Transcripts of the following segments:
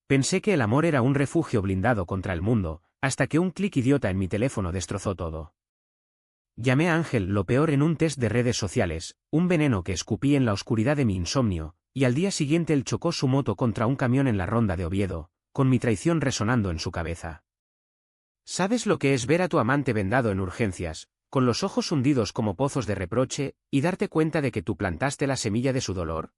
Pensé que el amor era un refugio blindado contra el mundo, hasta que un clic idiota en mi teléfono destrozó todo. Llamé a Ángel lo peor en un test de redes sociales, un veneno que escupí en la oscuridad de mi insomnio, y al día siguiente él chocó su moto contra un camión en la ronda de Oviedo, con mi traición resonando en su cabeza. ¿Sabes lo que es ver a tu amante vendado en urgencias, con los ojos hundidos como pozos de reproche, y darte cuenta de que tú plantaste la semilla de su dolor?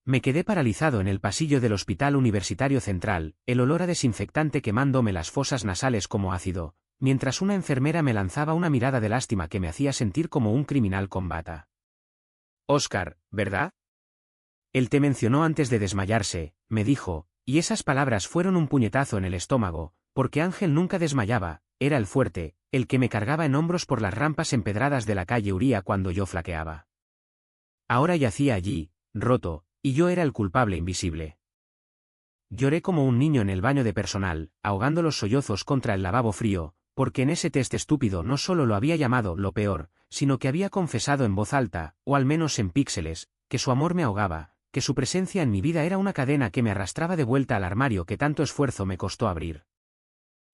Me quedé paralizado en el pasillo del Hospital Universitario Central, el olor a desinfectante quemándome las fosas nasales como ácido, mientras una enfermera me lanzaba una mirada de lástima que me hacía sentir como un criminal con bata. Óscar, ¿verdad? Él te mencionó antes de desmayarse, me dijo, y esas palabras fueron un puñetazo en el estómago, porque Ángel nunca desmayaba, era el fuerte, el que me cargaba en hombros por las rampas empedradas de la calle Uría cuando yo flaqueaba. Ahora yacía allí, roto, y yo era el culpable invisible. Lloré como un niño en el baño de personal, ahogando los sollozos contra el lavabo frío, porque en ese test estúpido no solo lo había llamado lo peor, sino que había confesado en voz alta, o al menos en píxeles, que su amor me ahogaba, que su presencia en mi vida era una cadena que me arrastraba de vuelta al armario que tanto esfuerzo me costó abrir.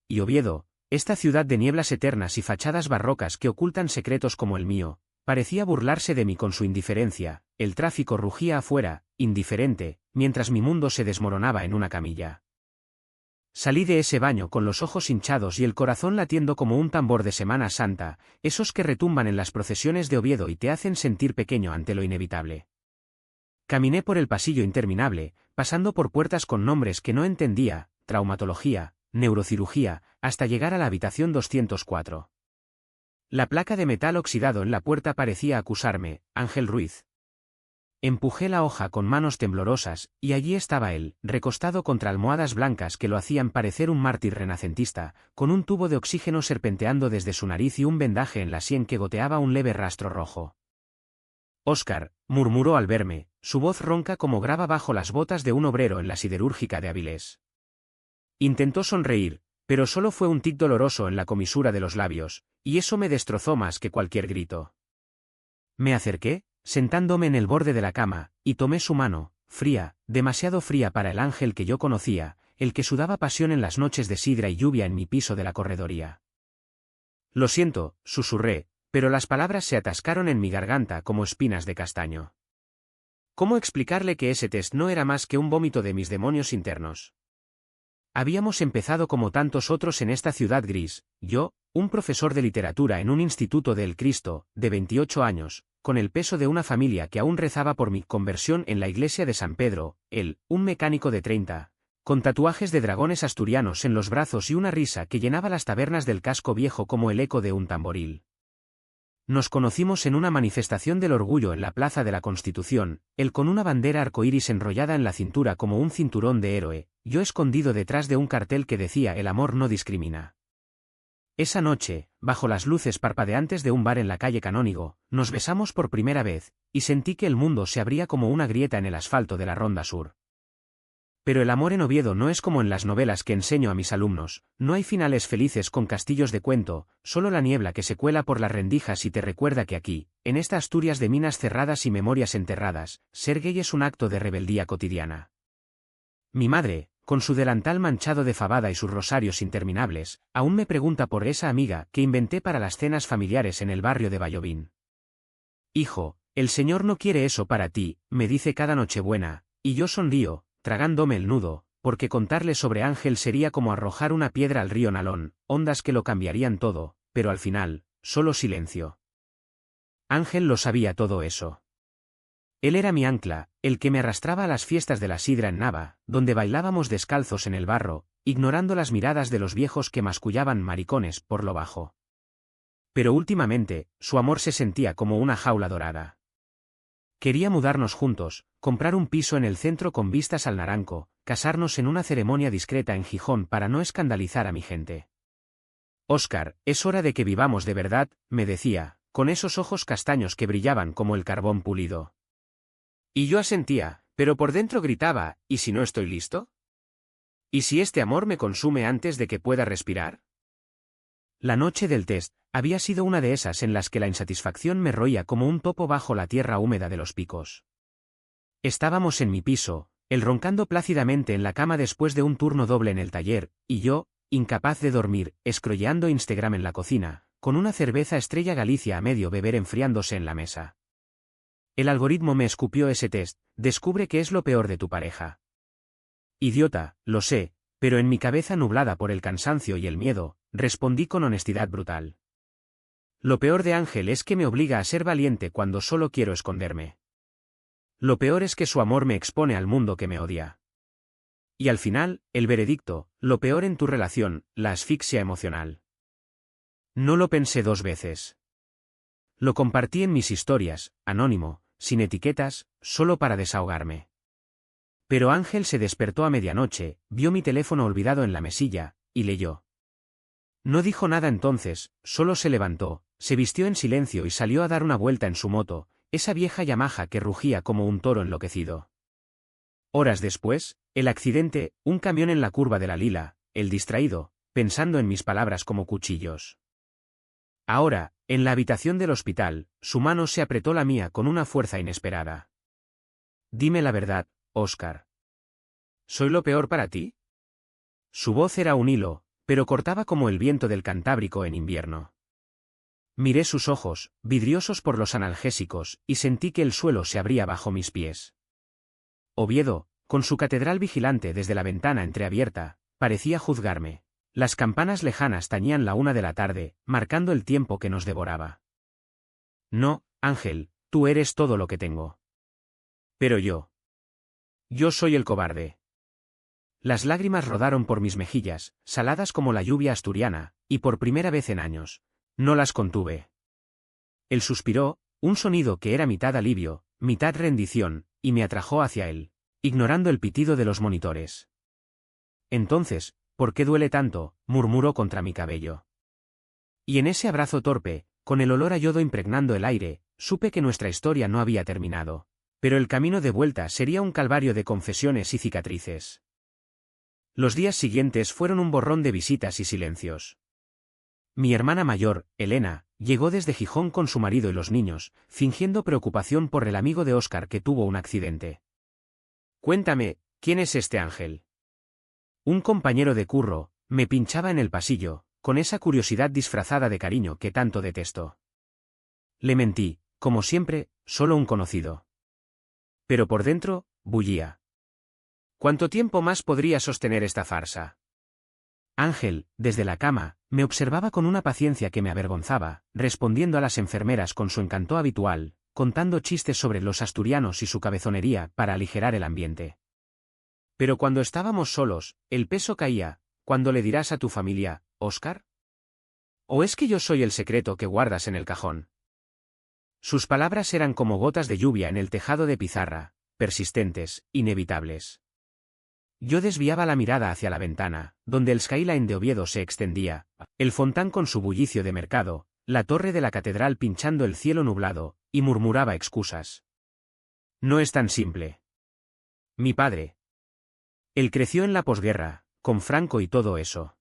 Y Oviedo, esta ciudad de nieblas eternas y fachadas barrocas que ocultan secretos como el mío, parecía burlarse de mí con su indiferencia, el tráfico rugía afuera, indiferente, mientras mi mundo se desmoronaba en una camilla. Salí de ese baño con los ojos hinchados y el corazón latiendo como un tambor de Semana Santa, esos que retumban en las procesiones de Oviedo y te hacen sentir pequeño ante lo inevitable. Caminé por el pasillo interminable, pasando por puertas con nombres que no entendía, traumatología, neurocirugía, hasta llegar a la habitación 204. La placa de metal oxidado en la puerta parecía acusarme, Ángel Ruiz. Empujé la hoja con manos temblorosas, y allí estaba él, recostado contra almohadas blancas que lo hacían parecer un mártir renacentista, con un tubo de oxígeno serpenteando desde su nariz y un vendaje en la sien que goteaba un leve rastro rojo. Óscar, murmuró al verme, su voz ronca como grava bajo las botas de un obrero en la siderúrgica de Avilés. Intentó sonreír, pero solo fue un tic doloroso en la comisura de los labios, y eso me destrozó más que cualquier grito. Me acerqué, sentándome en el borde de la cama, y tomé su mano, fría, demasiado fría para el Ángel que yo conocía, el que sudaba pasión en las noches de sidra y lluvia en mi piso de la corredoría. Lo siento, susurré, pero las palabras se atascaron en mi garganta como espinas de castaño. ¿Cómo explicarle que ese test no era más que un vómito de mis demonios internos? Habíamos empezado como tantos otros en esta ciudad gris, yo, un profesor de literatura en un instituto del Cristo, de 28 años, con el peso de una familia que aún rezaba por mi conversión en la iglesia de San Pedro, él, un mecánico de 30, con tatuajes de dragones asturianos en los brazos y una risa que llenaba las tabernas del casco viejo como el eco de un tamboril. Nos conocimos en una manifestación del orgullo en la Plaza de la Constitución, él con una bandera arcoíris enrollada en la cintura como un cinturón de héroe, yo escondido detrás de un cartel que decía el amor no discrimina. Esa noche, bajo las luces parpadeantes de un bar en la calle Canónigo, nos besamos por primera vez, y sentí que el mundo se abría como una grieta en el asfalto de la Ronda Sur. Pero el amor en Oviedo no es como en las novelas que enseño a mis alumnos, no hay finales felices con castillos de cuento, solo la niebla que se cuela por las rendijas y te recuerda que aquí, en esta Asturias de minas cerradas y memorias enterradas, ser gay es un acto de rebeldía cotidiana. Mi madre, con su delantal manchado de fabada y sus rosarios interminables, aún me pregunta por esa amiga que inventé para las cenas familiares en el barrio de Vallovín. Hijo, el Señor no quiere eso para ti, me dice cada Nochebuena, y yo sonrío, tragándome el nudo, porque contarle sobre Ángel sería como arrojar una piedra al río Nalón, ondas que lo cambiarían todo, pero al final, solo silencio. Ángel lo sabía todo eso. Él era mi ancla, el que me arrastraba a las fiestas de la sidra en Nava, donde bailábamos descalzos en el barro, ignorando las miradas de los viejos que mascullaban maricones por lo bajo. Pero últimamente, su amor se sentía como una jaula dorada. Quería mudarnos juntos, comprar un piso en el centro con vistas al Naranco, casarnos en una ceremonia discreta en Gijón para no escandalizar a mi gente. Óscar, es hora de que vivamos de verdad, me decía, con esos ojos castaños que brillaban como el carbón pulido. Y yo asentía, pero por dentro gritaba, ¿y si no estoy listo? ¿Y si este amor me consume antes de que pueda respirar? La noche del test había sido una de esas en las que la insatisfacción me roía como un topo bajo la tierra húmeda de los picos. Estábamos en mi piso, Él roncando plácidamente en la cama después de un turno doble en el taller, y yo, incapaz de dormir, scrolleando Instagram en la cocina, con una cerveza Estrella Galicia a medio beber enfriándose en la mesa. El algoritmo me escupió ese test, descubre qué es lo peor de tu pareja. Idiota, lo sé, pero en mi cabeza nublada por el cansancio y el miedo, respondí con honestidad brutal. Lo peor de Ángel es que me obliga a ser valiente cuando solo quiero esconderme. Lo peor es que su amor me expone al mundo que me odia. Y al final, el veredicto, lo peor en tu relación, la asfixia emocional. No lo pensé 2 veces. Lo compartí en mis historias, anónimo, sin etiquetas, solo para desahogarme. Pero Ángel se despertó a medianoche, vio mi teléfono olvidado en la mesilla, y leyó. No dijo nada entonces, solo se levantó, se vistió en silencio y salió a dar una vuelta en su moto, esa vieja Yamaha que rugía como un toro enloquecido. Horas después, el accidente, un camión en la curva de la Lila, el distraído, pensando en mis palabras como cuchillos. Ahora, en la habitación del hospital, su mano se apretó la mía con una fuerza inesperada. Dime la verdad, Óscar. ¿Soy lo peor para ti? Su voz era un hilo, pero cortaba como el viento del Cantábrico en invierno. Miré sus ojos, vidriosos por los analgésicos, y sentí que el suelo se abría bajo mis pies. Oviedo, con su catedral vigilante desde la ventana entreabierta, parecía juzgarme. Las campanas lejanas tañían la 1 de la tarde, marcando el tiempo que nos devoraba. No, Ángel, tú eres todo lo que tengo. Pero yo. Yo soy el cobarde. Las lágrimas rodaron por mis mejillas, saladas como la lluvia asturiana, y por primera vez en años, no las contuve. Él suspiró, un sonido que era mitad alivio, mitad rendición, y me atrajo hacia él, ignorando el pitido de los monitores. Entonces, ¿por qué duele tanto?, murmuró contra mi cabello. Y en ese abrazo torpe, con el olor a yodo impregnando el aire, supe que nuestra historia no había terminado. Pero el camino de vuelta sería un calvario de confesiones y cicatrices. Los días siguientes fueron un borrón de visitas y silencios. Mi hermana mayor, Elena, llegó desde Gijón con su marido y los niños, fingiendo preocupación por el amigo de Óscar que tuvo un accidente. Cuéntame, ¿quién es este Ángel? Un compañero de curro, me pinchaba en el pasillo, con esa curiosidad disfrazada de cariño que tanto detesto. Le mentí, como siempre, solo un conocido. Pero por dentro, bullía. ¿Cuánto tiempo más podría sostener esta farsa? Ángel, desde la cama, me observaba con una paciencia que me avergonzaba, respondiendo a las enfermeras con su encanto habitual, contando chistes sobre los asturianos y su cabezonería para aligerar el ambiente. Pero cuando estábamos solos, el peso caía. ¿Cuándo le dirás a tu familia, Óscar? ¿O es que yo soy el secreto que guardas en el cajón? Sus palabras eran como gotas de lluvia en el tejado de pizarra, persistentes, inevitables. Yo desviaba la mirada hacia la ventana, donde el skyline de Oviedo se extendía, el fontán con su bullicio de mercado, la torre de la catedral pinchando el cielo nublado, y murmuraba excusas. No es tan simple. Mi padre. Él creció en la posguerra, con Franco y todo eso.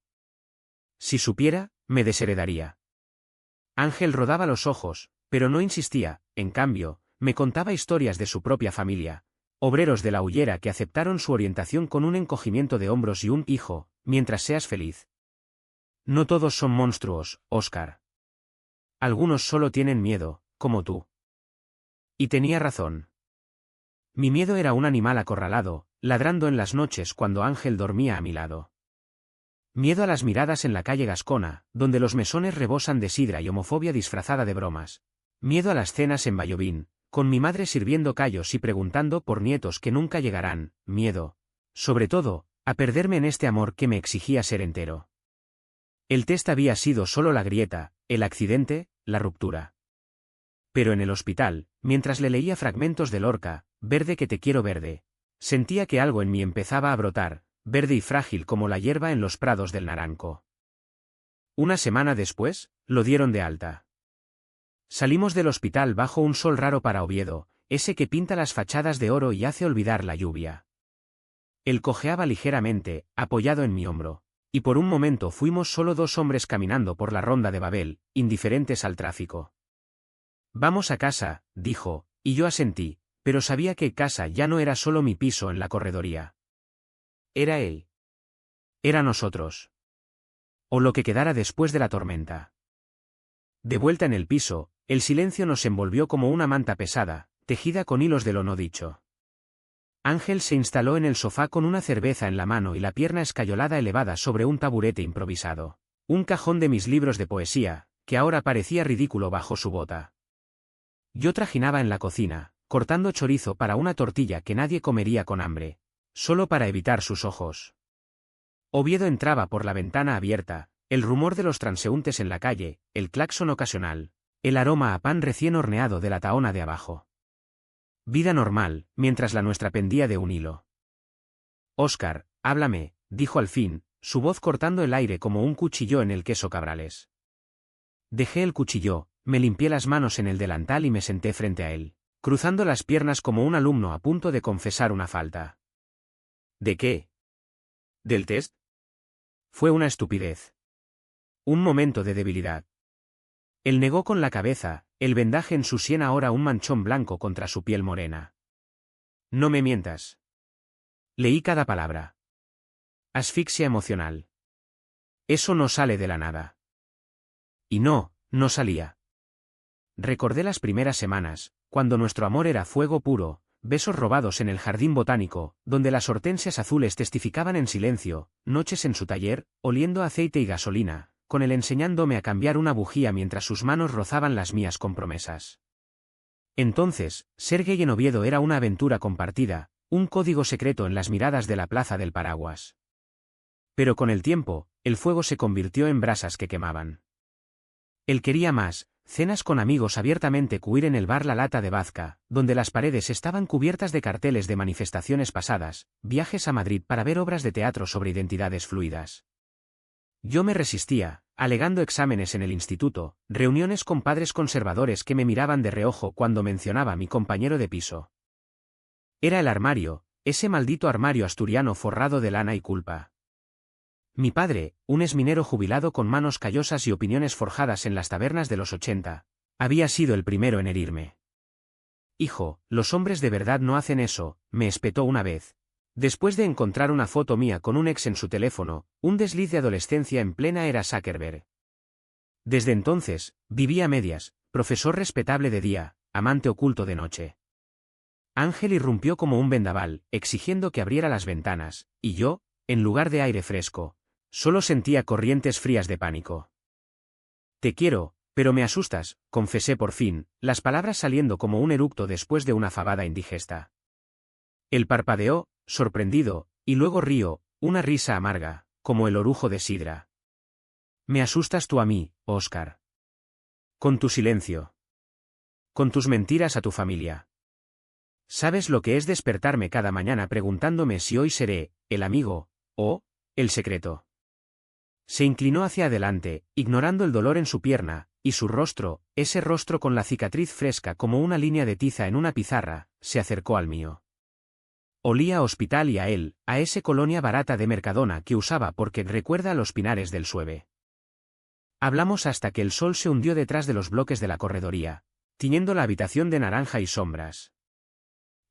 Si supiera, me desheredaría. Ángel rodaba los ojos, pero no insistía, en cambio, me contaba historias de su propia familia. Obreros de la Hullera que aceptaron su orientación con un encogimiento de hombros y un hijo, mientras seas feliz. No todos son monstruos, Óscar. Algunos solo tienen miedo, como tú. Y tenía razón. Mi miedo era un animal acorralado, ladrando en las noches cuando Ángel dormía a mi lado. Miedo a las miradas en la calle Gascona, donde los mesones rebosan de sidra y homofobia disfrazada de bromas. Miedo a las cenas en Vallovín, con mi madre sirviendo callos y preguntando por nietos que nunca llegarán. Miedo, sobre todo, a perderme en este amor que me exigía ser entero. El test había sido solo la grieta, el accidente, la ruptura. Pero en el hospital, mientras le leía fragmentos de Lorca, Verde que te quiero verde, sentía que algo en mí empezaba a brotar, verde y frágil como la hierba en los prados del naranco. Una semana después, lo dieron de alta. Salimos del hospital bajo un sol raro para Oviedo, ese que pinta las fachadas de oro y hace olvidar la lluvia. Él cojeaba ligeramente, apoyado en mi hombro, y por un momento fuimos solo 2 hombres caminando por la ronda de Babel, indiferentes al tráfico. Vamos a casa, dijo, y yo asentí, pero sabía que casa ya no era solo mi piso en la corredoría. Era él. Era nosotros. O lo que quedara después de la tormenta. De vuelta en el piso, el silencio nos envolvió como una manta pesada, tejida con hilos de lo no dicho. Ángel se instaló en el sofá con una cerveza en la mano y la pierna escayolada elevada sobre un taburete improvisado. Un cajón de mis libros de poesía, que ahora parecía ridículo bajo su bota. Yo trajinaba en la cocina, cortando chorizo para una tortilla que nadie comería con hambre, solo para evitar sus ojos. Oviedo entraba por la ventana abierta, el rumor de los transeúntes en la calle, el claxon ocasional, el aroma a pan recién horneado de la tahona de abajo. Vida normal, mientras la nuestra pendía de un hilo. «Óscar, háblame», dijo al fin, su voz cortando el aire como un cuchillo en el queso Cabrales. Dejé el cuchillo, me limpié las manos en el delantal y me senté frente a él, cruzando las piernas como un alumno a punto de confesar una falta. ¿De qué? ¿Del test? Fue una estupidez. Un momento de debilidad. Él negó con la cabeza, el vendaje en su sien ahora un manchón blanco contra su piel morena. No me mientas. Leí cada palabra. Asfixia emocional. Eso no sale de la nada. Y no salía. Recordé las primeras semanas, cuando nuestro amor era fuego puro, besos robados en el jardín botánico, donde las hortensias azules testificaban en silencio, noches en su taller, oliendo aceite y gasolina, con él enseñándome a cambiar una bujía mientras sus manos rozaban las mías con promesas. Entonces, ser gay en Oviedo era una aventura compartida, un código secreto en las miradas de la Plaza del Paraguas. Pero con el tiempo, el fuego se convirtió en brasas que quemaban. Él quería más, cenas con amigos abiertamente queer en el bar La Lata de Vazca, donde las paredes estaban cubiertas de carteles de manifestaciones pasadas, viajes a Madrid para ver obras de teatro sobre identidades fluidas. Yo me resistía, alegando exámenes en el instituto, reuniones con padres conservadores que me miraban de reojo cuando mencionaba a mi compañero de piso. Era el armario, ese maldito armario asturiano forrado de lana y culpa. Mi padre, un exminero jubilado con manos callosas y opiniones forjadas en las tabernas de los 80, había sido el primero en herirme. «Hijo, los hombres de verdad no hacen eso», me espetó una vez. Después de encontrar una foto mía con un ex en su teléfono, un desliz de adolescencia en plena era Zuckerberg. Desde entonces, vivía a medias, profesor respetable de día, amante oculto de noche. Ángel irrumpió como un vendaval, exigiendo que abriera las ventanas, y yo, en lugar de aire fresco, solo sentía corrientes frías de pánico. «Te quiero, pero me asustas», confesé por fin, las palabras saliendo como un eructo después de una fabada indigesta. Él parpadeó, sorprendido, y luego rió, una risa amarga, como el orujo de sidra. «Me asustas tú a mí, Óscar. Con tu silencio. Con tus mentiras a tu familia. ¿Sabes lo que es despertarme cada mañana preguntándome si hoy seré el amigo o el secreto?» Se inclinó hacia adelante, ignorando el dolor en su pierna, y su rostro, ese rostro con la cicatriz fresca como una línea de tiza en una pizarra, se acercó al mío. Olía a hospital y a él, a ese colonia barata de Mercadona que usaba porque recuerda a los pinares del Sueve. Hablamos hasta que el sol se hundió detrás de los bloques de la corredoría, tiñendo la habitación de naranja y sombras.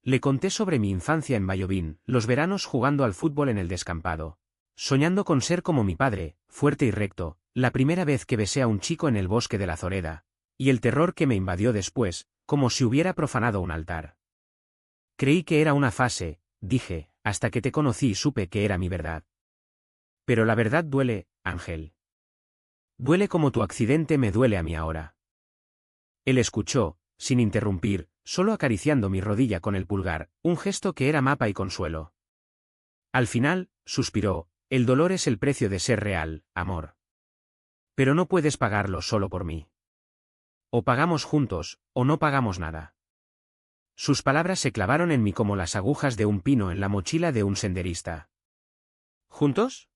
Le conté sobre mi infancia en Vallovín, los veranos jugando al fútbol en el descampado, soñando con ser como mi padre, fuerte y recto, la primera vez que besé a un chico en el bosque de la Zoreda, y el terror que me invadió después, como si hubiera profanado un altar. Creí que era una fase, dije, hasta que te conocí y supe que era mi verdad. Pero la verdad duele, Ángel. Duele como tu accidente me duele a mí ahora. Él escuchó, sin interrumpir, solo acariciando mi rodilla con el pulgar, un gesto que era mapa y consuelo. Al final, suspiró, el dolor es el precio de ser real, amor. Pero no puedes pagarlo solo por mí. O pagamos juntos, o no pagamos nada. Sus palabras se clavaron en mí como las agujas de un pino en la mochila de un senderista. ¿Juntos?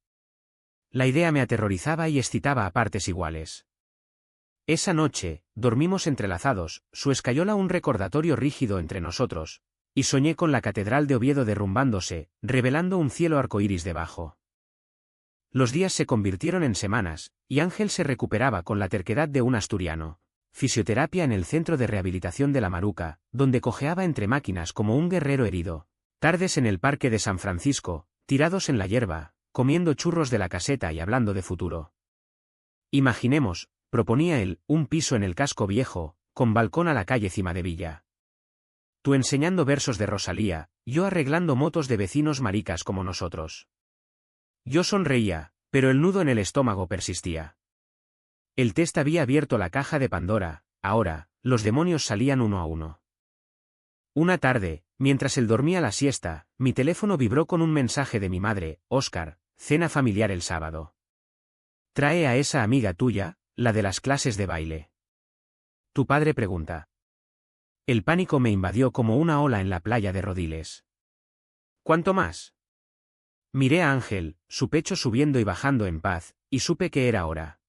La idea me aterrorizaba y excitaba a partes iguales. Esa noche, dormimos entrelazados, su escayola un recordatorio rígido entre nosotros, y soñé con la catedral de Oviedo derrumbándose, revelando un cielo arcoíris debajo. Los días se convirtieron en semanas, y Ángel se recuperaba con la terquedad de un asturiano. fisioterapia en el centro de rehabilitación de La Maruca, donde cojeaba entre máquinas como un guerrero herido. Tardes en el parque de San Francisco, tirados en la hierba, comiendo churros de la caseta y hablando de futuro. Imaginemos, proponía él, un piso en el casco viejo, con balcón a la calle Cimadevilla. Tú enseñando versos de Rosalía, yo arreglando motos de vecinos maricas como nosotros. Yo sonreía, pero el nudo en el estómago persistía. El test había abierto la caja de Pandora, ahora, los demonios salían uno a uno. Una tarde, mientras él dormía la siesta, mi teléfono vibró con un mensaje de mi madre: Óscar, cena familiar el sábado. Trae a esa amiga tuya, la de las clases de baile. Tu padre pregunta. El pánico me invadió como una ola en la playa de Rodiles. ¿Cuánto más? Miré a Ángel, su pecho subiendo y bajando en paz, y supe que era hora.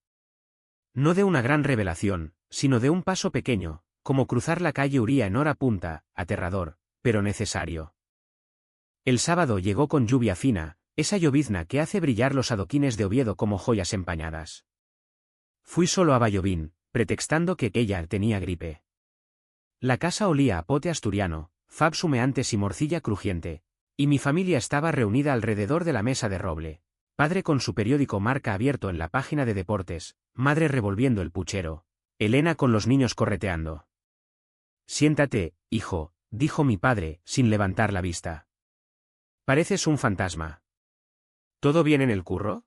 No de una gran revelación, sino de un paso pequeño, como cruzar la calle Uría en hora punta, aterrador, pero necesario. El sábado llegó con lluvia fina, esa llovizna que hace brillar los adoquines de Oviedo como joyas empañadas. Fui solo a Vallovín, pretextando que ella tenía gripe. La casa olía a pote asturiano, fabs humeantes y morcilla crujiente, y mi familia estaba reunida alrededor de la mesa de roble. Padre con su periódico Marca abierto en la página de deportes, madre revolviendo el puchero, Elena con los niños correteando. Siéntate, hijo, dijo mi padre, sin levantar la vista. Pareces un fantasma. ¿Todo bien en el curro?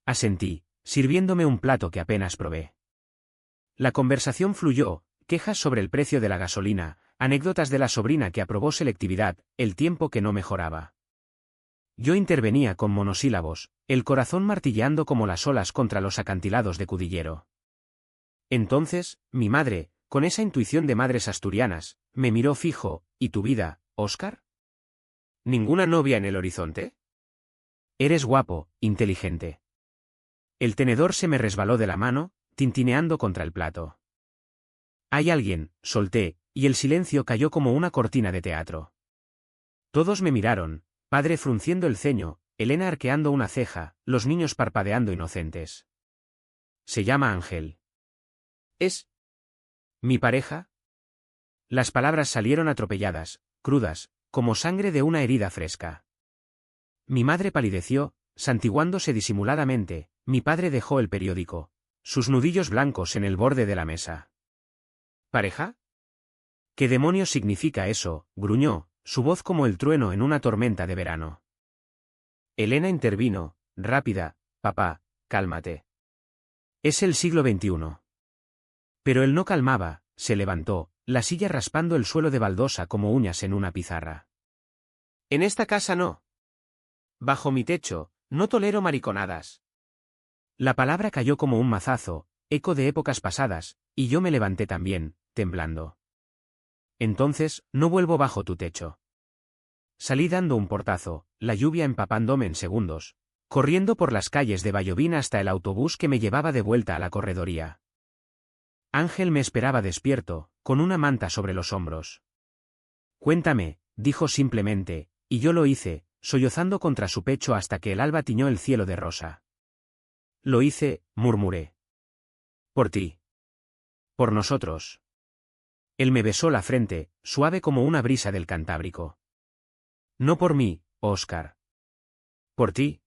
Asentí, sirviéndome un plato que apenas probé. La conversación fluyó, quejas sobre el precio de la gasolina, anécdotas de la sobrina que aprobó selectividad, el tiempo que no mejoraba. Yo intervenía con monosílabos, el corazón martilleando como las olas contra los acantilados de Cudillero. Entonces, mi madre, con esa intuición de madres asturianas, me miró fijo: ¿y tu vida, Óscar? ¿Ninguna novia en el horizonte? Eres guapo, inteligente. El tenedor se me resbaló de la mano, tintineando contra el plato. Hay alguien, solté, y el silencio cayó como una cortina de teatro. Todos me miraron, padre frunciendo el ceño, Elena arqueando una ceja, los niños parpadeando inocentes. Se llama Ángel. ¿Es mi pareja? Las palabras salieron atropelladas, crudas, como sangre de una herida fresca. Mi madre palideció, santiguándose disimuladamente, mi padre dejó el periódico, sus nudillos blancos en el borde de la mesa. ¿Pareja? ¿Qué demonios significa eso?, gruñó, su voz como el trueno en una tormenta de verano. Elena intervino, rápida: papá, cálmate. Es el siglo XXI. Pero él no calmaba, se levantó, la silla raspando el suelo de baldosa como uñas en una pizarra. En esta casa no. Bajo mi techo, no tolero mariconadas. La palabra cayó como un mazazo, eco de épocas pasadas, y yo me levanté también, temblando. Entonces, no vuelvo bajo tu techo. Salí dando un portazo, la lluvia empapándome en segundos, corriendo por las calles de Vallovín hasta el autobús que me llevaba de vuelta a la corredoría. Ángel me esperaba despierto, con una manta sobre los hombros. Cuéntame, dijo simplemente, y yo lo hice, sollozando contra su pecho hasta que el alba tiñó el cielo de rosa. Lo hice, murmuré. Por ti. Por nosotros. Él me besó la frente, suave como una brisa del Cantábrico. No por mí, Óscar. Por ti.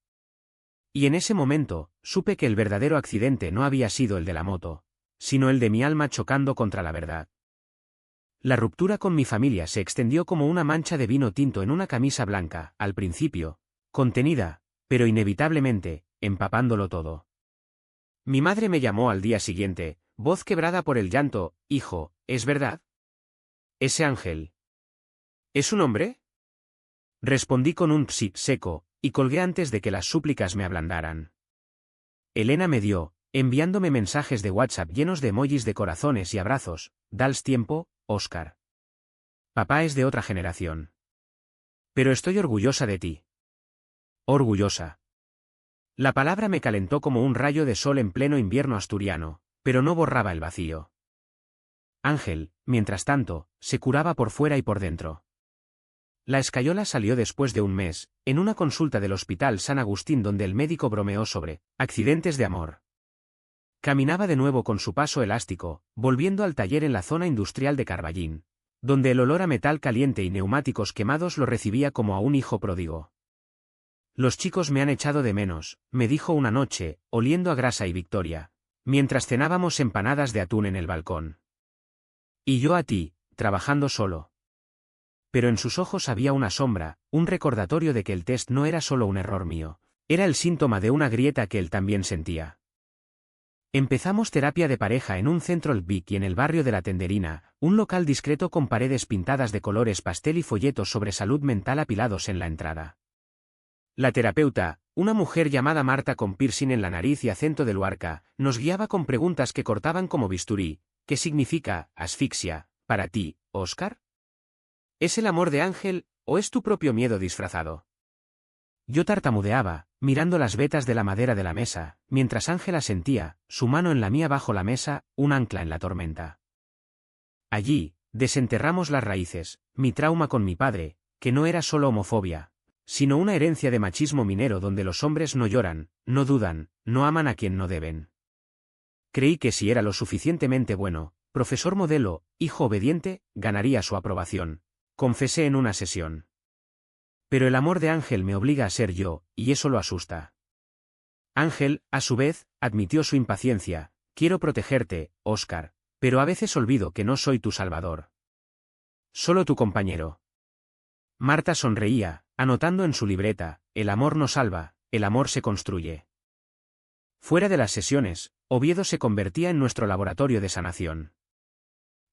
Y en ese momento, supe que el verdadero accidente no había sido el de la moto, sino el de mi alma chocando contra la verdad. La ruptura con mi familia se extendió como una mancha de vino tinto en una camisa blanca, al principio, contenida, pero inevitablemente, empapándolo todo. Mi madre me llamó al día siguiente, voz quebrada por el llanto: hijo, ¿es verdad? Ese Ángel. ¿Es un hombre? Respondí con un psi seco, y colgué antes de que las súplicas me ablandaran. Elena me dio, enviándome mensajes de WhatsApp llenos de emojis de corazones y abrazos: dals tiempo, Óscar. Papá es de otra generación. Pero estoy orgullosa de ti. Orgullosa. La palabra me calentó como un rayo de sol en pleno invierno asturiano, pero no borraba el vacío. Ángel, mientras tanto, se curaba por fuera y por dentro. La escayola salió después de un mes, en una consulta del Hospital San Agustín donde el médico bromeó sobre accidentes de amor. Caminaba de nuevo con su paso elástico, volviendo al taller en la zona industrial de Carballín, donde el olor a metal caliente y neumáticos quemados lo recibía como a un hijo pródigo. Los chicos me han echado de menos, me dijo una noche, oliendo a grasa y victoria, mientras cenábamos empanadas de atún en el balcón. Y yo a ti, trabajando solo. Pero en sus ojos había una sombra, un recordatorio de que el test no era solo un error mío, era el síntoma de una grieta que él también sentía. Empezamos terapia de pareja en un centro LBIC y en el barrio de La Tenderina, un local discreto con paredes pintadas de colores pastel y folletos sobre salud mental apilados en la entrada. La terapeuta, una mujer llamada Marta con piercing en la nariz y acento de Luarca, nos guiaba con preguntas que cortaban como bisturí. ¿Qué significa asfixia para ti, Óscar? ¿Es el amor de Ángel, o es tu propio miedo disfrazado? Yo tartamudeaba, mirando las vetas de la madera de la mesa, mientras Ángela sentía, su mano en la mía bajo la mesa, un ancla en la tormenta. Allí, desenterramos las raíces, mi trauma con mi padre, que no era solo homofobia, sino una herencia de machismo minero donde los hombres no lloran, no dudan, no aman a quien no deben. Creí que si era lo suficientemente bueno, profesor modelo, hijo obediente, ganaría su aprobación. Confesé en una sesión. Pero el amor de Ángel me obliga a ser yo, y eso lo asusta. Ángel, a su vez, admitió su impaciencia. Quiero protegerte, Óscar, pero a veces olvido que no soy tu salvador. Solo tu compañero. Marta sonreía, anotando en su libreta, el amor no salva, el amor se construye. Fuera de las sesiones, Oviedo se convertía en nuestro laboratorio de sanación.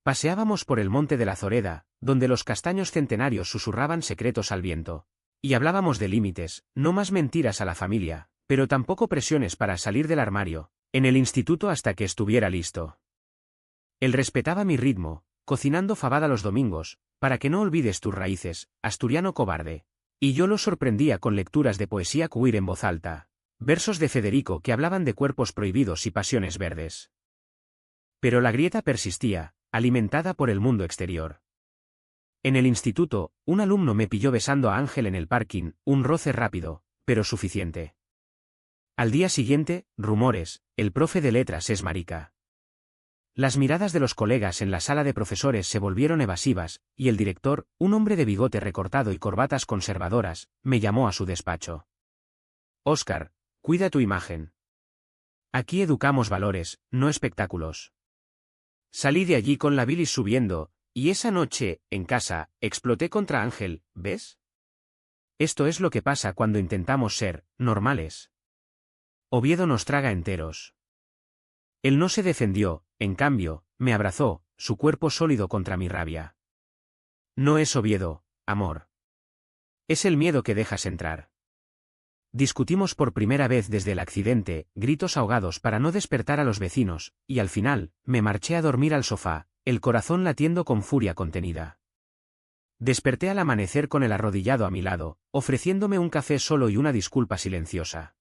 Paseábamos por el monte de la Zoreda, donde los castaños centenarios susurraban secretos al viento. Y hablábamos de límites, no más mentiras a la familia, pero tampoco presiones para salir del armario, en el instituto hasta que estuviera listo. Él respetaba mi ritmo, cocinando fabada los domingos, para que no olvides tus raíces, asturiano cobarde. Y yo lo sorprendía con lecturas de poesía queer en voz alta, versos de Federico que hablaban de cuerpos prohibidos y pasiones verdes. Pero la grieta persistía, alimentada por el mundo exterior. En el instituto, un alumno me pilló besando a Ángel en el parking, un roce rápido, pero suficiente. Al día siguiente, rumores, el profe de letras es marica. Las miradas de los colegas en la sala de profesores se volvieron evasivas, y el director, un hombre de bigote recortado y corbatas conservadoras, me llamó a su despacho. Óscar, cuida tu imagen. Aquí educamos valores, no espectáculos. Salí de allí con la bilis subiendo, y esa noche, en casa, exploté contra Ángel, ¿ves? Esto es lo que pasa cuando intentamos ser normales. Oviedo nos traga enteros. Él no se defendió, en cambio, me abrazó, su cuerpo sólido contra mi rabia. No es Oviedo, amor. Es el miedo que dejas entrar. Discutimos por primera vez desde el accidente, gritos ahogados para no despertar a los vecinos, y al final, me marché a dormir al sofá, el corazón latiendo con furia contenida. Desperté al amanecer con el arrodillado a mi lado, ofreciéndome un café solo y una disculpa silenciosa.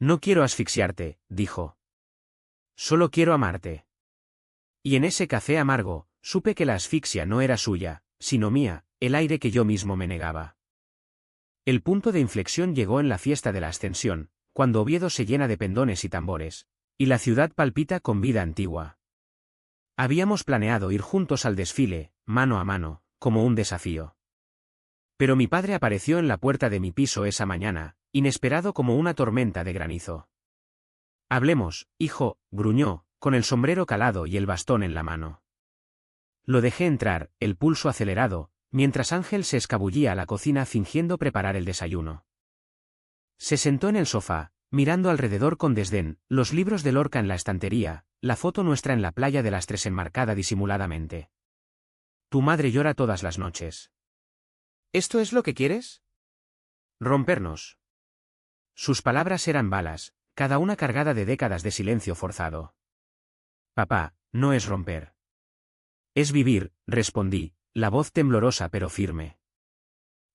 No quiero asfixiarte, dijo. Solo quiero amarte. Y en ese café amargo, supe que la asfixia no era suya, sino mía, el aire que yo mismo me negaba. El punto de inflexión llegó en la fiesta de la Ascensión, cuando Oviedo se llena de pendones y tambores, y la ciudad palpita con vida antigua. Habíamos planeado ir juntos al desfile, mano a mano, como un desafío. Pero mi padre apareció en la puerta de mi piso esa mañana, inesperado como una tormenta de granizo. Hablemos, hijo, gruñó, con el sombrero calado y el bastón en la mano. Lo dejé entrar, el pulso acelerado, mientras Ángel se escabullía a la cocina fingiendo preparar el desayuno. Se sentó en el sofá, mirando alrededor con desdén, los libros de Lorca en la estantería, la foto nuestra en la playa de las Tres enmarcada disimuladamente. Tu madre llora todas las noches. ¿Esto es lo que quieres? Rompernos. Sus palabras eran balas, cada una cargada de décadas de silencio forzado. Papá, no es romper. Es vivir, respondí, la voz temblorosa pero firme.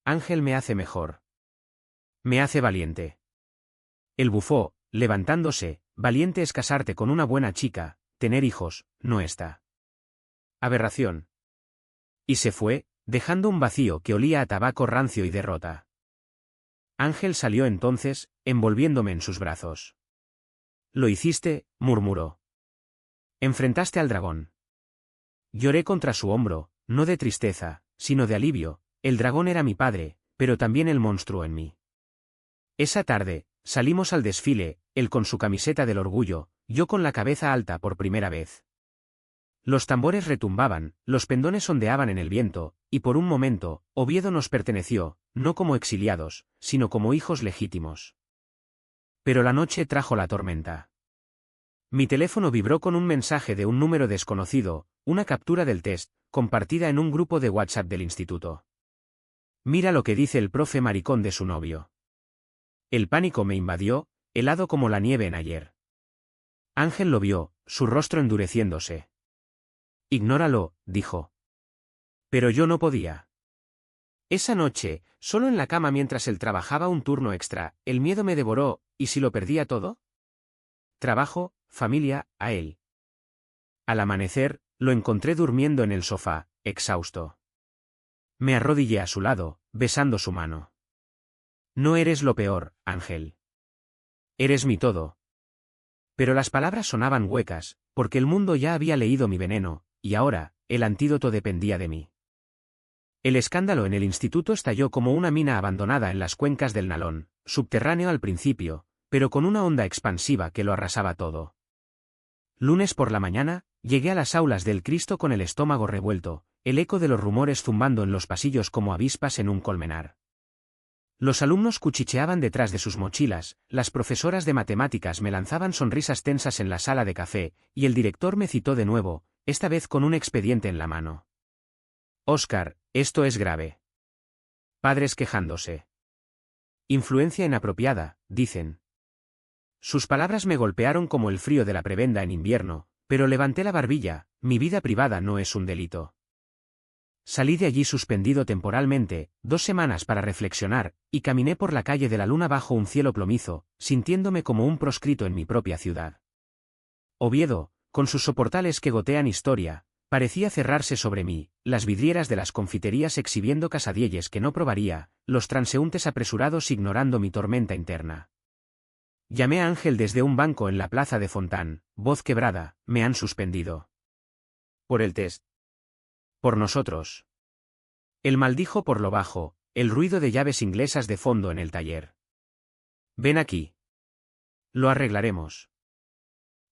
Ángel me hace mejor. Me hace valiente. Él bufó, levantándose, valiente es casarte con una buena chica, tener hijos, no está. Aberración. Y se fue, dejando un vacío que olía a tabaco rancio y derrota. Ángel salió entonces, envolviéndome en sus brazos. Lo hiciste, murmuró. Enfrentaste al dragón. Lloré contra su hombro, no de tristeza, sino de alivio. El dragón era mi padre, pero también el monstruo en mí. Esa tarde, salimos al desfile, él con su camiseta del orgullo, yo con la cabeza alta por primera vez. Los tambores retumbaban, los pendones ondeaban en el viento, y por un momento, Oviedo nos perteneció, no como exiliados, sino como hijos legítimos. Pero la noche trajo la tormenta. Mi teléfono vibró con un mensaje de un número desconocido, una captura del test, compartida en un grupo de WhatsApp del instituto. Mira lo que dice el profe maricón de su novio. El pánico me invadió, helado como la nieve en ayer. Ángel lo vio, su rostro endureciéndose. Ignóralo, dijo. Pero yo no podía. Esa noche, solo en la cama mientras él trabajaba un turno extra, el miedo me devoró, ¿y si lo perdía todo? Trabajo, familia, a él. Al amanecer, lo encontré durmiendo en el sofá, exhausto. Me arrodillé a su lado, besando su mano. No eres lo peor, Ángel. Eres mi todo. Pero las palabras sonaban huecas, porque el mundo ya había leído mi veneno, y ahora, el antídoto dependía de mí. El escándalo en el instituto estalló como una mina abandonada en las cuencas del Nalón, subterráneo al principio, pero con una onda expansiva que lo arrasaba todo. Lunes por la mañana, llegué a las aulas del Cristo con el estómago revuelto, el eco de los rumores zumbando en los pasillos como avispas en un colmenar. Los alumnos cuchicheaban detrás de sus mochilas, las profesoras de matemáticas me lanzaban sonrisas tensas en la sala de café, y el director me citó de nuevo, esta vez con un expediente en la mano. Óscar, esto es grave. Padres quejándose. Influencia inapropiada, dicen. Sus palabras me golpearon como el frío de la prebenda en invierno, pero levanté la barbilla, mi vida privada no es un delito. Salí de allí suspendido temporalmente, 2 semanas para reflexionar, y caminé por la calle de la luna bajo un cielo plomizo, sintiéndome como un proscrito en mi propia ciudad. Oviedo, con sus soportales que gotean historia, parecía cerrarse sobre mí, las vidrieras de las confiterías exhibiendo casadielles que no probaría, los transeúntes apresurados ignorando mi tormenta interna. Llamé a Ángel desde un banco en la plaza de Fontán, voz quebrada, me han suspendido. Por el test. Por nosotros. Él maldijo por lo bajo, el ruido de llaves inglesas de fondo en el taller. Ven aquí. Lo arreglaremos.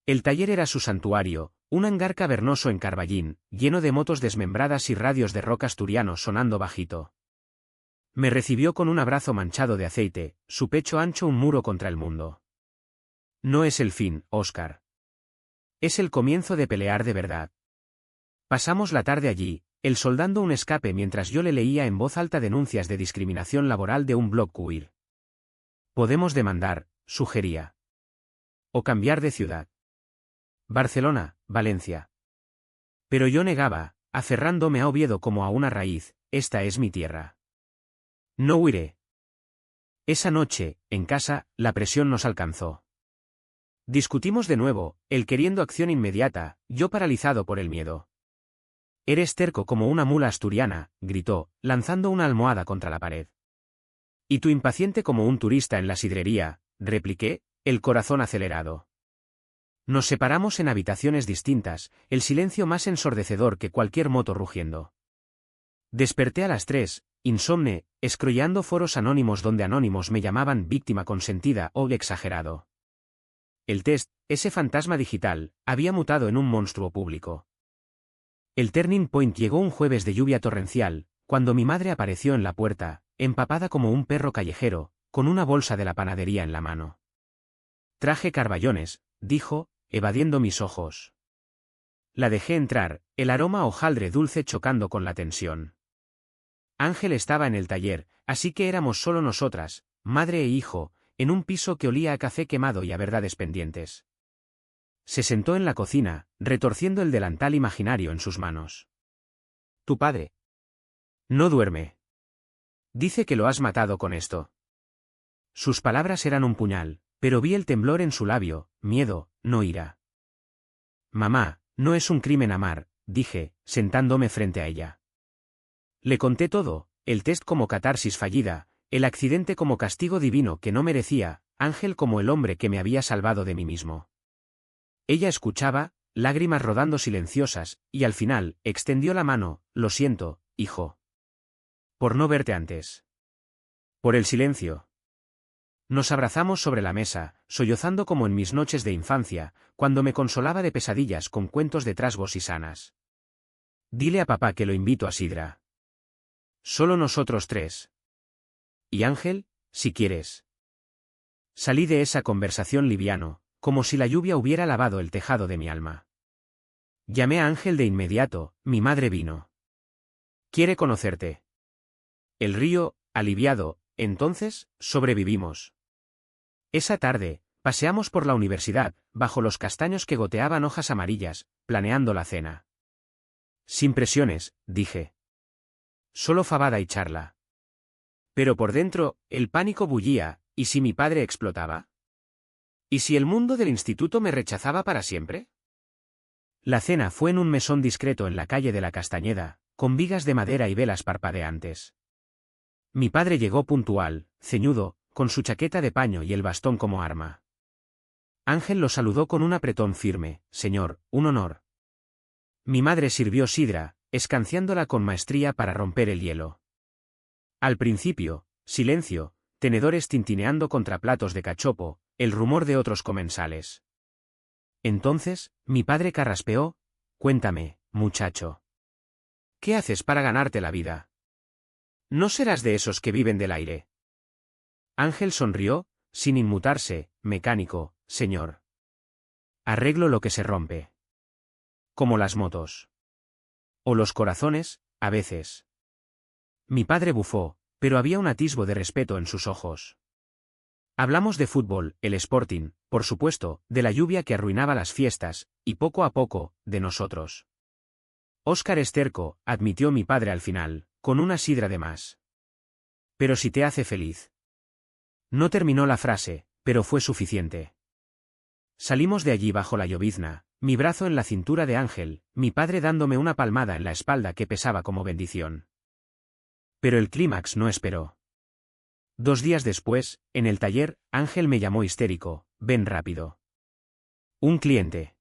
El taller era su santuario, un hangar cavernoso en Carballín, lleno de motos desmembradas y radios de rock asturiano sonando bajito. Me recibió con un abrazo manchado de aceite, su pecho ancho un muro contra el mundo. No es el fin, Óscar. Es el comienzo de pelear de verdad. Pasamos la tarde allí, él soldando un escape mientras yo le leía en voz alta denuncias de discriminación laboral de un blog queer. Podemos demandar, sugería. O cambiar de ciudad. Barcelona, Valencia. Pero yo negaba, aferrándome a Oviedo como a una raíz, esta es mi tierra. No huiré. Esa noche, en casa, la presión nos alcanzó. Discutimos de nuevo, él queriendo acción inmediata, yo paralizado por el miedo. Eres terco como una mula asturiana, gritó, lanzando una almohada contra la pared. Y tú impaciente como un turista en la sidrería, repliqué, el corazón acelerado. Nos separamos en habitaciones distintas, el silencio más ensordecedor que cualquier moto rugiendo. Desperté a las 3, insomne, scrollando foros anónimos donde anónimos me llamaban víctima consentida o exagerado. El test, ese fantasma digital, había mutado en un monstruo público. El turning point llegó un jueves de lluvia torrencial, cuando mi madre apareció en la puerta, empapada como un perro callejero, con una bolsa de la panadería en la mano. Traje carballones, dijo, evadiendo mis ojos. La dejé entrar, el aroma a hojaldre dulce chocando con la tensión. Ángel estaba en el taller, así que éramos solo nosotras, madre e hijo, en un piso que olía a café quemado y a verdades pendientes. Se sentó en la cocina, retorciendo el delantal imaginario en sus manos. ¿Tu padre? No duerme. Dice que lo has matado con esto. Sus palabras eran un puñal, pero vi el temblor en su labio, miedo, no ira. Mamá, no es un crimen amar, dije, sentándome frente a ella. Le conté todo, el test como catarsis fallida, el accidente como castigo divino que no merecía, Ángel como el hombre que me había salvado de mí mismo. Ella escuchaba, lágrimas rodando silenciosas, y al final, extendió la mano. Lo siento, hijo. Por no verte antes. Por el silencio. Nos abrazamos sobre la mesa, sollozando como en mis noches de infancia, cuando me consolaba de pesadillas con cuentos de trasgos y sanas. Dile a papá que lo invito a sidra. Solo nosotros tres. Y Ángel, si quieres. Salí de esa conversación liviano, como si la lluvia hubiera lavado el tejado de mi alma. Llamé a Ángel de inmediato. Mi madre vino. Quiere conocerte. El río, aliviado, entonces, sobrevivimos. Esa tarde, paseamos por la universidad, bajo los castaños que goteaban hojas amarillas, planeando la cena. Sin presiones, dije. Solo fabada y charla. Pero por dentro, el pánico bullía. ¿Y si mi padre explotaba? ¿Y si el mundo del instituto me rechazaba para siempre? La cena fue en un mesón discreto en la calle de la Castañeda, con vigas de madera y velas parpadeantes. Mi padre llegó puntual, ceñudo, con su chaqueta de paño y el bastón como arma. Ángel lo saludó con un apretón firme. Señor, un honor. Mi madre sirvió sidra, escanciándola con maestría para romper el hielo. Al principio, silencio, tenedores tintineando contra platos de cachopo, el rumor de otros comensales. Entonces, mi padre carraspeó. Cuéntame, muchacho. ¿Qué haces para ganarte la vida? ¿No serás de esos que viven del aire? Ángel sonrió, sin inmutarse. Mecánico, señor. Arreglo lo que se rompe. Como las motos. O los corazones, a veces. Mi padre bufó, pero había un atisbo de respeto en sus ojos. Hablamos de fútbol, el Sporting, por supuesto, de la lluvia que arruinaba las fiestas, y poco a poco, de nosotros. Óscar es terco, admitió mi padre al final, con una sidra de más. Pero si te hace feliz. No terminó la frase, pero fue suficiente. Salimos de allí bajo la llovizna, mi brazo en la cintura de Ángel, mi padre dándome una palmada en la espalda que pesaba como bendición. Pero el clímax no esperó. 2 días después, en el taller, Ángel me llamó histérico. Ven rápido. Un cliente.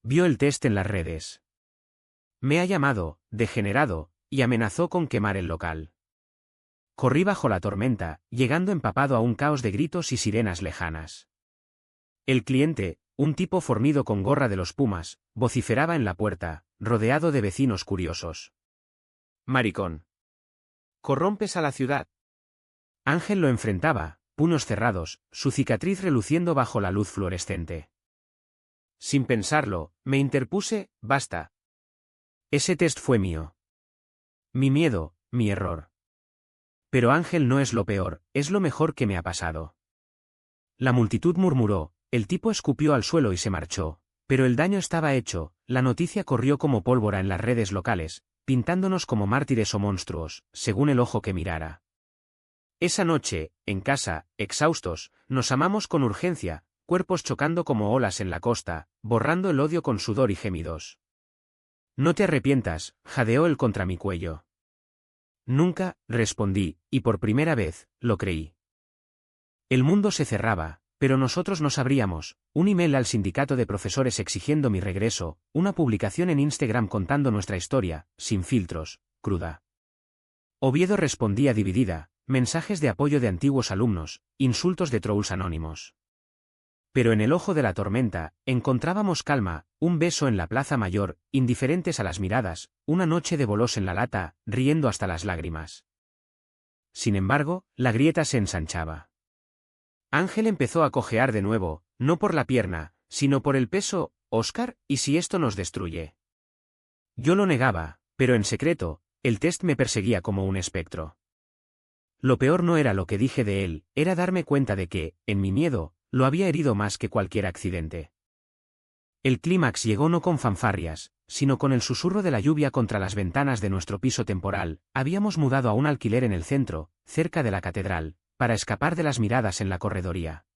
Vio el test en las redes. Me ha llamado, degenerado, y amenazó con quemar el local. Corrí bajo la tormenta, llegando empapado a un caos de gritos y sirenas lejanas. El cliente, un tipo fornido con gorra de los Pumas, vociferaba en la puerta, rodeado de vecinos curiosos. Maricón. Corrompes a la ciudad. Ángel lo enfrentaba, puños cerrados, su cicatriz reluciendo bajo la luz fluorescente. Sin pensarlo, me interpuse. Basta. Ese test fue mío. Mi miedo, mi error. Pero Ángel no es lo peor, es lo mejor que me ha pasado. La multitud murmuró, el tipo escupió al suelo y se marchó, pero el daño estaba hecho. La noticia corrió como pólvora en las redes locales, pintándonos como mártires o monstruos, según el ojo que mirara. Esa noche, en casa, exhaustos, nos amamos con urgencia, cuerpos chocando como olas en la costa, borrando el odio con sudor y gemidos. No te arrepientas, jadeó él contra mi cuello. Nunca, respondí, y por primera vez, lo creí. El mundo se cerraba, pero nosotros nos abríamos. Un email al sindicato de profesores exigiendo mi regreso, una publicación en Instagram contando nuestra historia, sin filtros, cruda. Oviedo respondía dividida, mensajes de apoyo de antiguos alumnos, insultos de trolls anónimos. Pero en el ojo de la tormenta, encontrábamos calma, un beso en la plaza mayor, indiferentes a las miradas, una noche de bolos en la lata, riendo hasta las lágrimas. Sin embargo, la grieta se ensanchaba. Ángel empezó a cojear de nuevo, no por la pierna, sino por el peso. Óscar, ¿y si esto nos destruye? Yo lo negaba, pero en secreto, el test me perseguía como un espectro. Lo peor no era lo que dije de él, era darme cuenta de que, en mi miedo, lo había herido más que cualquier accidente. El clímax llegó no con fanfarrias, sino con el susurro de la lluvia contra las ventanas de nuestro piso temporal. Habíamos mudado a un alquiler en el centro, cerca de la catedral, para escapar de las miradas en la corredoría.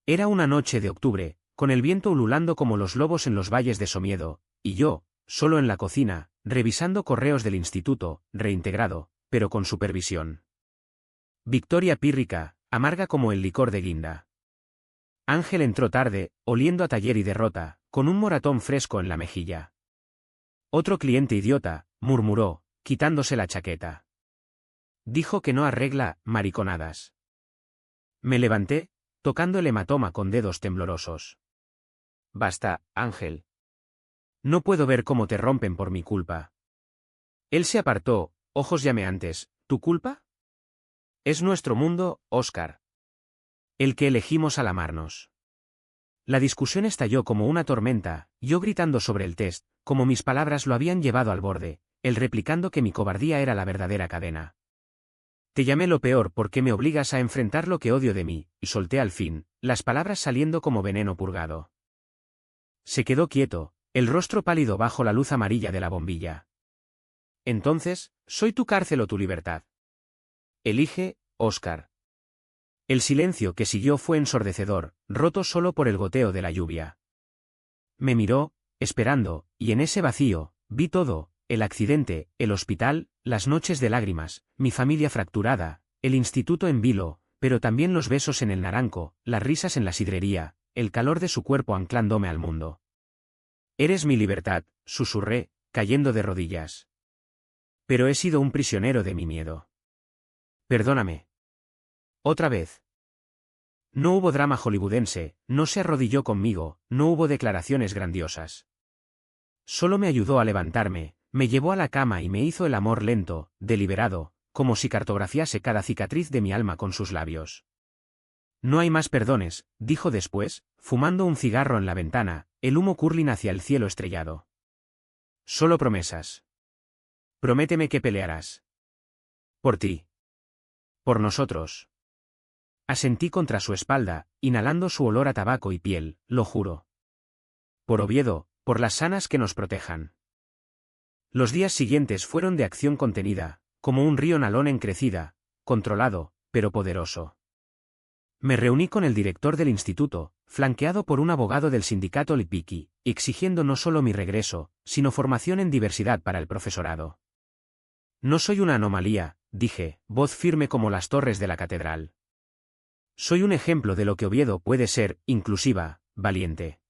Era una noche de octubre, con el viento ululando como los lobos en los valles de Somiedo, y yo, solo en la cocina, revisando correos del instituto, reintegrado, pero con supervisión. Victoria pírrica, amarga como el licor de guinda. Ángel entró tarde, oliendo a taller y derrota, con un moratón fresco en la mejilla. Otro cliente idiota, murmuró, quitándose la chaqueta. Dijo que no arregla mariconadas. Me levanté, tocando el hematoma con dedos temblorosos. Basta, Ángel. No puedo ver cómo te rompen por mi culpa. Él se apartó, ojos llameantes. ¿Tu culpa? Es nuestro mundo, Óscar. El que elegimos al amarnos. La discusión estalló como una tormenta, yo gritando sobre el test, como mis palabras lo habían llevado al borde, él replicando que mi cobardía era la verdadera cadena. Te llamé lo peor porque me obligas a enfrentar lo que odio de mí, y solté al fin, las palabras saliendo como veneno purgado. Se quedó quieto, el rostro pálido bajo la luz amarilla de la bombilla. Entonces, ¿soy tu cárcel o tu libertad? Elige, Óscar. El silencio que siguió fue ensordecedor, roto solo por el goteo de la lluvia. Me miró, esperando, y en ese vacío, vi todo, el accidente, el hospital, las noches de lágrimas, mi familia fracturada, el instituto en vilo, pero también los besos en el naranco, las risas en la sidrería, el calor de su cuerpo anclándome al mundo. Eres mi libertad, susurré, cayendo de rodillas. Pero he sido un prisionero de mi miedo. Perdóname. Otra vez. No hubo drama hollywoodense, no se arrodilló conmigo, no hubo declaraciones grandiosas. Solo me ayudó a levantarme, me llevó a la cama y me hizo el amor lento, deliberado, como si cartografiase cada cicatriz de mi alma con sus labios. No hay más perdones, dijo después, fumando un cigarro en la ventana, el humo curling hacia el cielo estrellado. Solo promesas. Prométeme que pelearás. Por ti. Por nosotros. Asentí contra su espalda, inhalando su olor a tabaco y piel, lo juro. Por Oviedo, por las sanas que nos protejan. Los días siguientes fueron de acción contenida, como un río Nalón en crecida, controlado, pero poderoso. Me reuní con el director del instituto, flanqueado por un abogado del sindicato Lipiki, exigiendo no solo mi regreso, sino formación en diversidad para el profesorado. No soy una anomalía, dije, voz firme como las torres de la catedral. Soy un ejemplo de lo que Oviedo puede ser, inclusiva, valiente.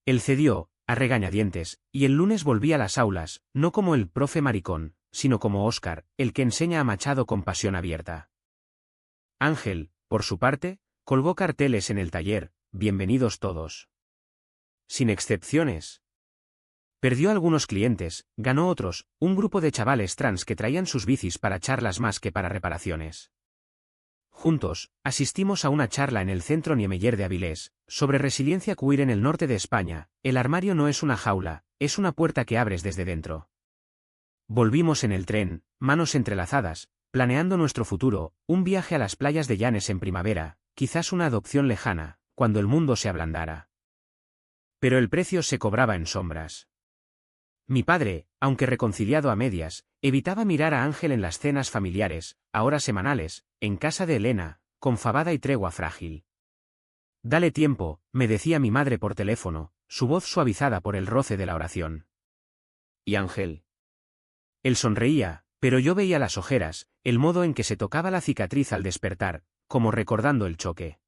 Él cedió, a regañadientes, y el lunes volví a las aulas, no como el profe maricón, sino como Óscar, el que enseña a Machado con pasión abierta. Ángel, por su parte, colgó carteles en el taller, bienvenidos todos. Sin excepciones. Perdió algunos clientes, ganó otros, un grupo de chavales trans que traían sus bicis para charlas más que para reparaciones. Juntos, asistimos a una charla en el Centro Niemeyer de Avilés, sobre resiliencia queer en el norte de España. El armario no es una jaula, es una puerta que abres desde dentro. Volvimos en el tren, manos entrelazadas, planeando nuestro futuro, un viaje a las playas de Llanes en primavera, quizás una adopción lejana, cuando el mundo se ablandara. Pero el precio se cobraba en sombras. Mi padre, aunque reconciliado a medias, evitaba mirar a Ángel en las cenas familiares, ahora semanales, en casa de Elena, con fabada y tregua frágil. Dale tiempo, me decía mi madre por teléfono, su voz suavizada por el roce de la oración. ¿Y Ángel? Él sonreía, pero yo veía las ojeras, el modo en que se tocaba la cicatriz al despertar, como recordando el choque.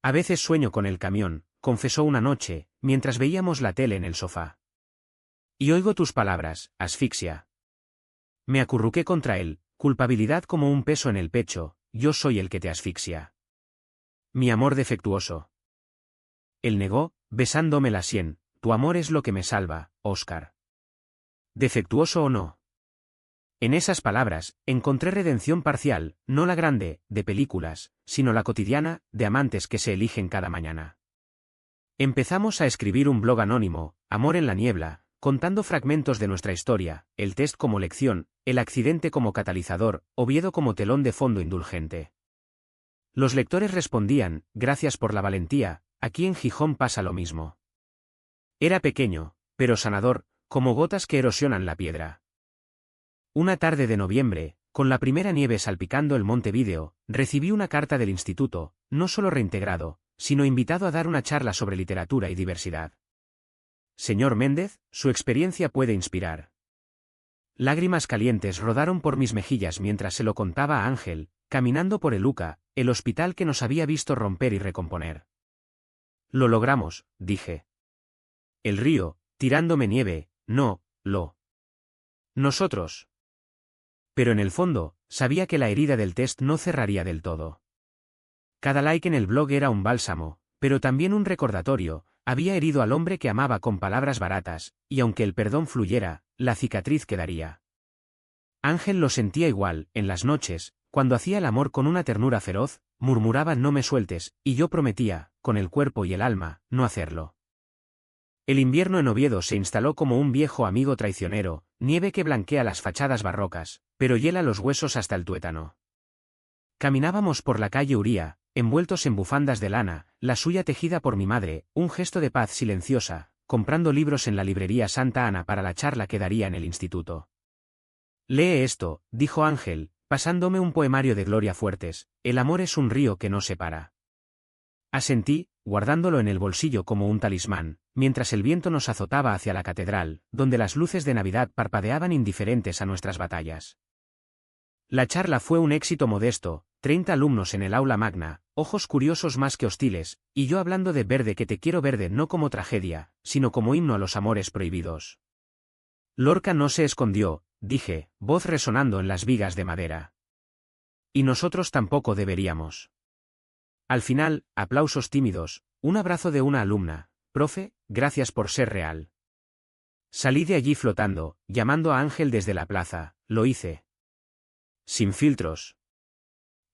A veces sueño con el camión, confesó una noche, mientras veíamos la tele en el sofá. Y oigo tus palabras, asfixia. Me acurruqué contra él, culpabilidad como un peso en el pecho, yo soy el que te asfixia. Mi amor defectuoso. Él negó, besándome la sien, tu amor es lo que me salva, Óscar. ¿Defectuoso o no? En esas palabras, encontré redención parcial, no la grande, de películas, sino la cotidiana, de amantes que se eligen cada mañana. Empezamos a escribir un blog anónimo, Amor en la niebla, contando fragmentos de nuestra historia, el test como lección, el accidente como catalizador, Oviedo como telón de fondo indulgente. Los lectores respondían, gracias por la valentía, aquí en Gijón pasa lo mismo. Era pequeño, pero sanador, como gotas que erosionan la piedra. Una tarde de noviembre, con la primera nieve salpicando el Montevideo, recibí una carta del instituto, no solo reintegrado, sino invitado a dar una charla sobre literatura y diversidad. Señor Méndez, su experiencia puede inspirar. Lágrimas calientes rodaron por mis mejillas mientras se lo contaba a Ángel, caminando por el UCA, el hospital que nos había visto romper y recomponer. Lo logramos, dije. El río, tirándome nieve, no, lo. Nosotros. Pero en el fondo, sabía que la herida del test no cerraría del todo. Cada like en el blog era un bálsamo, pero también un recordatorio. Había herido al hombre que amaba con palabras baratas, y aunque el perdón fluyera, la cicatriz quedaría. Ángel lo sentía igual. En las noches, cuando hacía el amor con una ternura feroz, murmuraba no me sueltes, y yo prometía, con el cuerpo y el alma, no hacerlo. El invierno en Oviedo se instaló como un viejo amigo traicionero, nieve que blanquea las fachadas barrocas, pero hiela los huesos hasta el tuétano. Caminábamos por la calle Uría, envueltos en bufandas de lana, la suya tejida por mi madre, un gesto de paz silenciosa, comprando libros en la librería Santa Ana para la charla que daría en el instituto. Lee esto, dijo Ángel, pasándome un poemario de Gloria Fuertes, el amor es un río que no se para. Asentí, guardándolo en el bolsillo como un talismán, mientras el viento nos azotaba hacia la catedral, donde las luces de Navidad parpadeaban indiferentes a nuestras batallas. La charla fue un éxito modesto, 30 alumnos en el aula magna, ojos curiosos más que hostiles, y yo hablando de Verde que te quiero verde no como tragedia, sino como himno a los amores prohibidos. Lorca no se escondió, dije, voz resonando en las vigas de madera. Y nosotros tampoco deberíamos. Al final, aplausos tímidos, un abrazo de una alumna, profe, gracias por ser real. Salí de allí flotando, llamando a Ángel desde la plaza, lo hice. Sin filtros.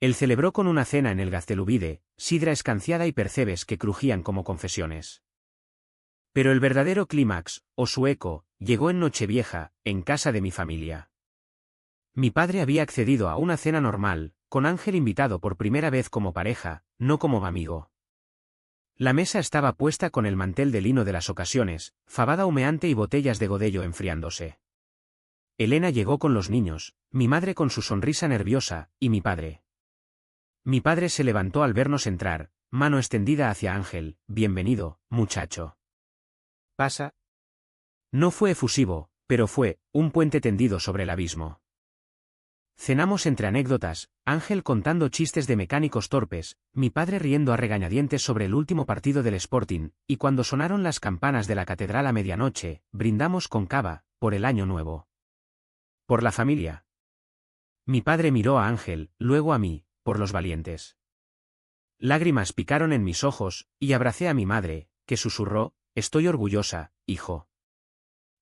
Él celebró con una cena en el Gaztelubide, sidra escanciada y percebes que crujían como confesiones. Pero el verdadero clímax, o su eco, llegó en Nochevieja, en casa de mi familia. Mi padre había accedido a una cena normal, con Ángel invitado por primera vez como pareja, no como amigo. La mesa estaba puesta con el mantel de lino de las ocasiones, fabada humeante y botellas de Godello enfriándose. Elena llegó con los niños, mi madre con su sonrisa nerviosa, y mi padre. Mi padre se levantó al vernos entrar, mano extendida hacia Ángel, bienvenido, muchacho. ¿Pasa? No fue efusivo, pero fue, un puente tendido sobre el abismo. Cenamos entre anécdotas, Ángel contando chistes de mecánicos torpes, mi padre riendo a regañadientes sobre el último partido del Sporting, y cuando sonaron las campanas de la catedral a medianoche, brindamos con cava, por el año nuevo. Por la familia. Mi padre miró a Ángel, luego a mí, por los valientes. Lágrimas picaron en mis ojos, y abracé a mi madre, que susurró, estoy orgullosa, hijo.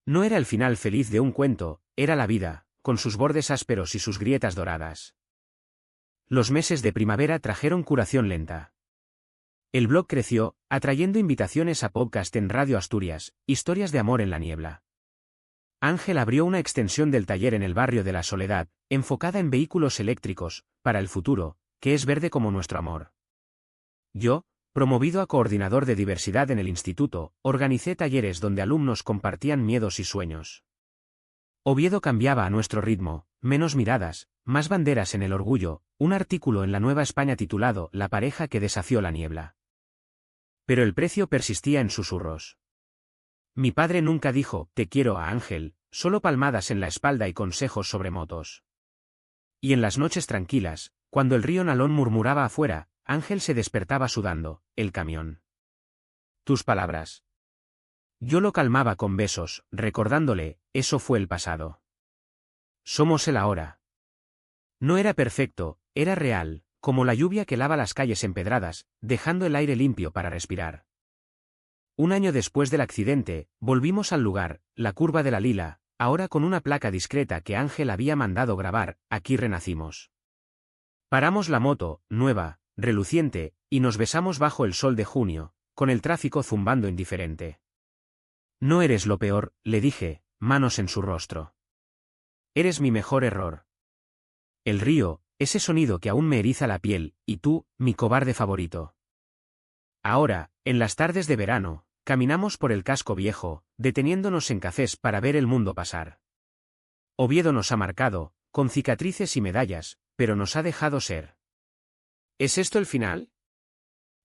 No era el final feliz de un cuento, era la vida, con sus bordes ásperos y sus grietas doradas. Los meses de primavera trajeron curación lenta. El blog creció, atrayendo invitaciones a podcast en Radio Asturias, historias de amor en la niebla. Ángel abrió una extensión del taller en el barrio de la Soledad, enfocada en vehículos eléctricos, para el futuro, que es verde como nuestro amor. Yo, promovido a coordinador de diversidad en el instituto, organicé talleres donde alumnos compartían miedos y sueños. Oviedo cambiaba a nuestro ritmo, menos miradas, más banderas en el orgullo, un artículo en La Nueva España titulado La pareja que desafió la niebla. Pero el precio persistía en susurros. Mi padre nunca dijo, te quiero a Ángel, solo palmadas en la espalda y consejos sobre motos. Y en las noches tranquilas, cuando el río Nalón murmuraba afuera, Ángel se despertaba sudando, el camión. Tus palabras. Yo lo calmaba con besos, recordándole, eso fue el pasado. Somos el ahora. No era perfecto, era real, como la lluvia que lava las calles empedradas, dejando el aire limpio para respirar. Un año después del accidente, volvimos al lugar, la curva de la Lila, ahora con una placa discreta que Ángel había mandado grabar, aquí renacimos. Paramos la moto, nueva, reluciente, y nos besamos bajo el sol de junio, con el tráfico zumbando indiferente. No eres lo peor, le dije, manos en su rostro. Eres mi mejor error. El río, ese sonido que aún me eriza la piel, y tú, mi cobarde favorito. Ahora, en las tardes de verano, caminamos por el casco viejo, deteniéndonos en cafés para ver el mundo pasar. Oviedo nos ha marcado, con cicatrices y medallas, pero nos ha dejado ser. ¿Es esto el final?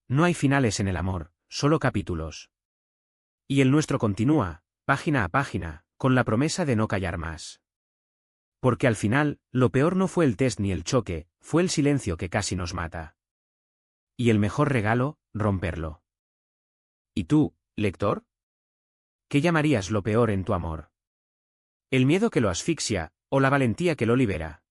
No hay finales en el amor, solo capítulos. Y el nuestro continúa, página a página, con la promesa de no callar más. Porque al final, lo peor no fue el test ni el choque, fue el silencio que casi nos mata. Y el mejor regalo, romperlo. ¿Y tú, lector? ¿Qué llamarías lo peor en tu amor? ¿El miedo que lo asfixia, o la valentía que lo libera?